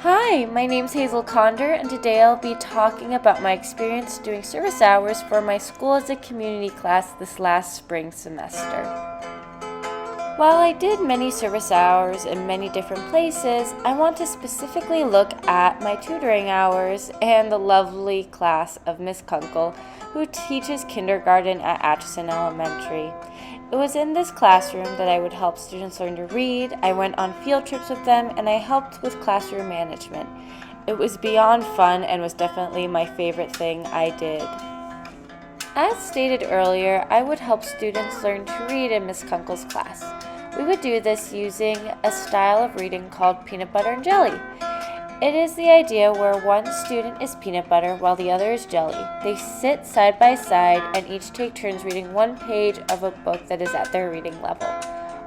Hi, my name's Hazel Conder, and today I'll be talking about my experience doing service hours for my school as a community class this last spring semester. While I did many service hours in many different places, I want to specifically look at my tutoring hours and the lovely class of Miss Kunkel, who teaches kindergarten at Atchison Elementary. It was in this classroom that I would help students learn to read, I went on field trips with them, and I helped with classroom management. It was beyond fun and was definitely my favorite thing I did. As stated earlier, I would help students learn to read in Miss Kunkel's class. We would do this using a style of reading called peanut butter and jelly. It is the idea where one student is peanut butter while the other is jelly. They sit side by side and each take turns reading one page of a book that is at their reading level.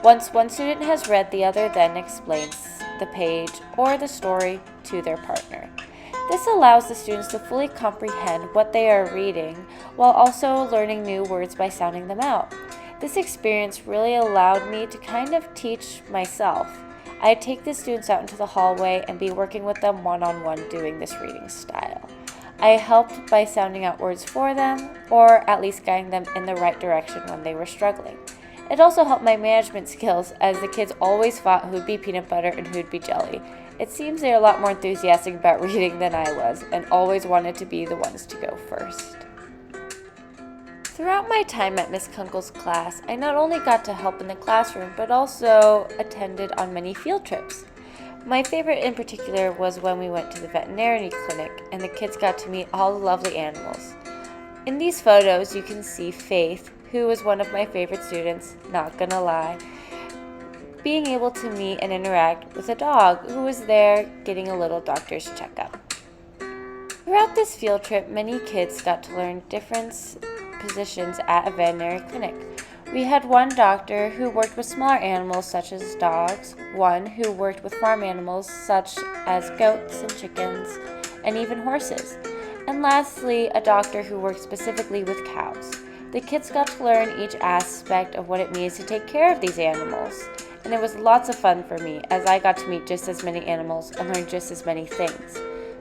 Once one student has read, the other then explains the page or the story to their partner. This allows the students to fully comprehend what they are reading while also learning new words by sounding them out. This experience really allowed me to kind of teach myself. I'd take the students out into the hallway and be working with them one-on-one doing this reading style. I helped by sounding out words for them, or at least guiding them in the right direction when they were struggling. It also helped my management skills, as the kids always fought who'd be peanut butter and who'd be jelly. It seems they're a lot more enthusiastic about reading than I was, and always wanted to be the ones to go first. Throughout my time at Miss Kunkel's class, I not only got to help in the classroom, but also attended on many field trips. My favorite in particular was when we went to the veterinary clinic and the kids got to meet all the lovely animals. In these photos, you can see Faith, who was one of my favorite students, not gonna lie, being able to meet and interact with a dog who was there getting a little doctor's checkup. Throughout this field trip, many kids got to learn different positions at a veterinary clinic. We had one doctor who worked with smaller animals such as dogs, one who worked with farm animals such as goats and chickens, and even horses, and lastly, a doctor who worked specifically with cows. The kids got to learn each aspect of what it means to take care of these animals, and it was lots of fun for me as I got to meet just as many animals and learn just as many things.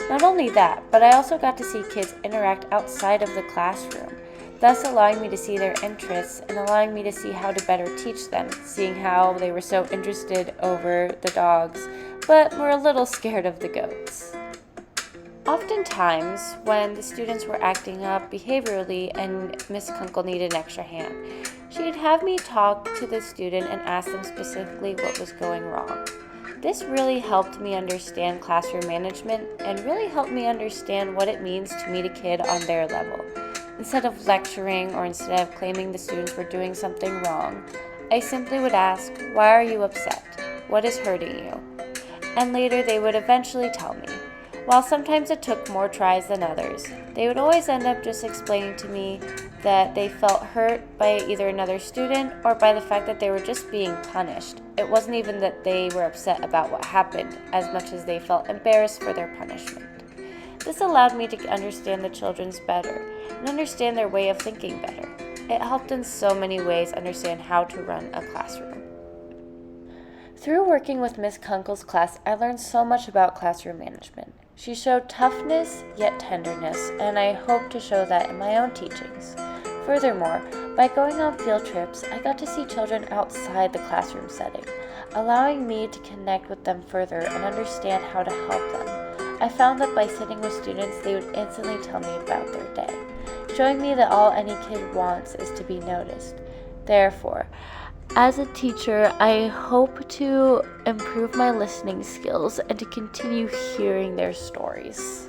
Not only that, but I also got to see kids interact outside of the classroom, thus allowing me to see their interests and allowing me to see how to better teach them, seeing how they were so interested over the dogs, but were a little scared of the goats. Oftentimes, when the students were acting up behaviorally and Miss Kunkel needed an extra hand, she'd have me talk to the student and ask them specifically what was going wrong. This really helped me understand classroom management and really helped me understand what it means to meet a kid on their level. Instead of lecturing or instead of claiming the students were doing something wrong, I simply would ask, "Why are you upset? What is hurting you?" And later they would eventually tell me. While sometimes it took more tries than others, they would always end up just explaining to me that they felt hurt by either another student or by the fact that they were just being punished. It wasn't even that they were upset about what happened as much as they felt embarrassed for their punishment. This allowed me to understand the children's better and understand their way of thinking better. It helped in so many ways understand how to run a classroom. Through working with Miss Kunkel's class, I learned so much about classroom management. She showed toughness yet tenderness, and I hope to show that in my own teachings. Furthermore, by going on field trips, I got to see children outside the classroom setting, allowing me to connect with them further and understand how to help them. I found that by sitting with students, they would instantly tell me about their day, showing me that all any kid wants is to be noticed. Therefore, as a teacher, I hope to improve my listening skills and to continue hearing their stories.